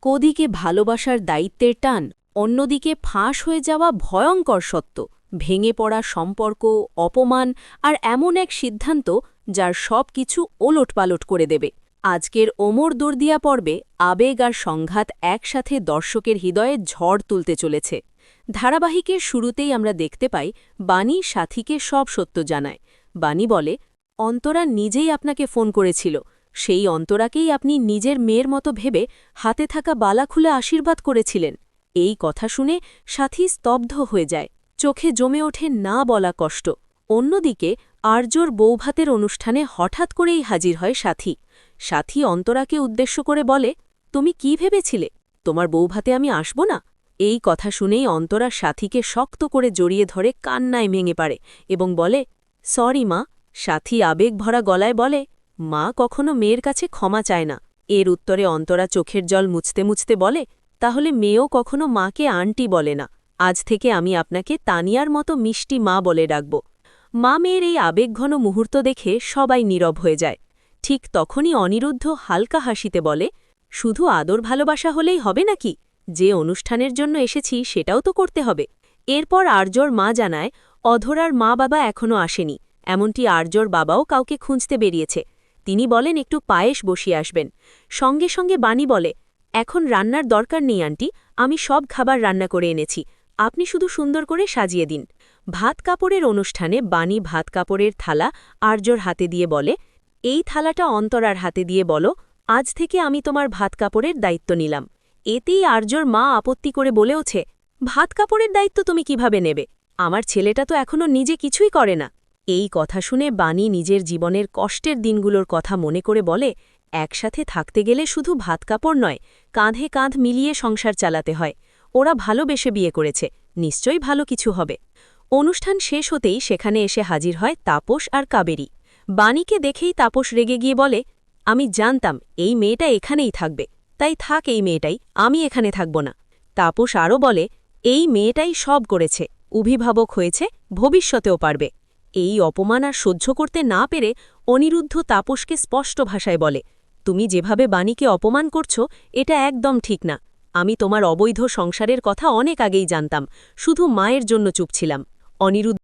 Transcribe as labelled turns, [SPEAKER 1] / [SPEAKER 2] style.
[SPEAKER 1] কোদিকে ভালোবাসার দায়িত্বের টান, অন্যদিকে ফাঁস হয়ে যাওয়া ভয়ঙ্কর সত্য, ভেঙে পড়া সম্পর্ক, অপমান আর এমন এক সিদ্ধান্ত যার সব কিছু ওলটপালট করে দেবে। আজকের ওমর দর্দিয়া পর্বে আবেগ আর সংঘাত একসাথে দর্শকের হৃদয়ে ঝড় তুলতে চলেছে। ধারাবাহিকের শুরুতেই আমরা দেখতে পাই বাণী সাথীকে সব সত্য জানায়। বাণী বলে, অন্তরা নিজেই আপনাকে ফোন করেছিল, সেই অন্তরাকেই আপনি নিজের মেয়ের মতো ভেবে হাতে থাকা বালা খুলে আশীর্বাদ করেছিলেন। এই কথা শুনে সাথী স্তব্ধ হয়ে যায়, চোখে জমে ওঠে না বলা কষ্ট। অন্যদিকে আর্যর বৌভাতের অনুষ্ঠানে হঠাৎ করেই হাজির হয় সাথী। সাথী অন্তরাকে উদ্দেশ্য করে বলে, তুমি কি ভেবেছিলে তোমার বৌভাতে আমি আসব না? এই কথা শুনেই অন্তরা সাথীকে শক্ত করে জড়িয়ে ধরে কান্নায় ভেঙে পারে এবং বলে, সরি মা। সাথী আবেগ ভরা গলায় বলে, মা কখনো মেয়ের কাছে ক্ষমা চায় না। এর উত্তরে অন্তরা চোখের জল মুছতে মুছতে বলে, তাহলে মেয়েও কখনো মাকে আন্টি বলে না। আজ থেকে আমি আপনাকে তানিয়ার মতো মিষ্টি মা বলে ডাকব। মা মেয়ের এই আবেগঘন মুহূর্ত দেখে সবাই নীরব হয়ে যায়। ঠিক তখনই অনিরুদ্ধ হালকা হাসিতে বলে, শুধু আদর ভালোবাসা হলেই হবে নাকি? যে অনুষ্ঠানের জন্য এসেছি সেটাও তো করতে হবে। এরপর আর্যর মা জানায়, অধরার মা বাবা এখনও আসেনি, এমনটি আর্যর বাবাও কাউকে খুঁজতে বেরিয়েছে। তিনি বলেন একটু পায়েস বসিয়ে আসবেন। সঙ্গে সঙ্গে বাণী বলে, এখন রান্নার দরকার নেই আন্টি, আমি সব খাবার রান্না করে এনেছি, আপনি শুধু সুন্দর করে সাজিয়ে দিন। ভাত কাপড়ের অনুষ্ঠানে বাণী ভাত কাপড়ের থালা আর্যর হাতে দিয়ে বলে, এই থালাটা অন্তরার হাতে দিয়ে বলো, আজ থেকে আমি তোমার ভাত কাপড়ের দায়িত্ব নিলাম। এতেই আর্যর মা আপত্তি করে বলেওছে, ভাত কাপড়ের দায়িত্ব তুমি কিভাবে নেবে? আমার ছেলেটা তো এখনও নিজে কিছুই করে না। এই কথা শুনে বাণী নিজের জীবনের কষ্টের দিনগুলোর কথা মনে করে বলে, একসাথে থাকতে গেলে শুধু ভাত কাপড় নয়, কাঁধে কাঁধ মিলিয়ে সংসার চালাতে হয়। ওরা ভালোবেসে বিয়ে করেছে, নিশ্চয়ই ভালো কিছু হবে। অনুষ্ঠান শেষ হতেই সেখানে এসে হাজির হয় তাপস আর কাবেরী। বাণীকে দেখেই তাপস রেগে গিয়ে বলে, আমি জানতাম এই মেয়েটা এখানেই থাকবে, তাই থাক এই মেয়েটাই, আমি এখানে থাকব না। তাপস আরও বলে, এই মেয়েটাই সব করেছে, অভিভাবক হয়েছে, ভবিষ্যতেও পারবে। এই অপমান আর সহ্য করতে না পেরে অনিরুদ্ধ তাপসকে স্পষ্ট ভাষায় বলে, তুমি যেভাবে বাণীকে অপমান করছো এটা একদম ঠিক না। আমি তোমার অবৈধ সংসারের কথা অনেক আগেই জানতাম, শুধু মায়ের জন্য চুপ ছিলাম। অনিরুদ্ধ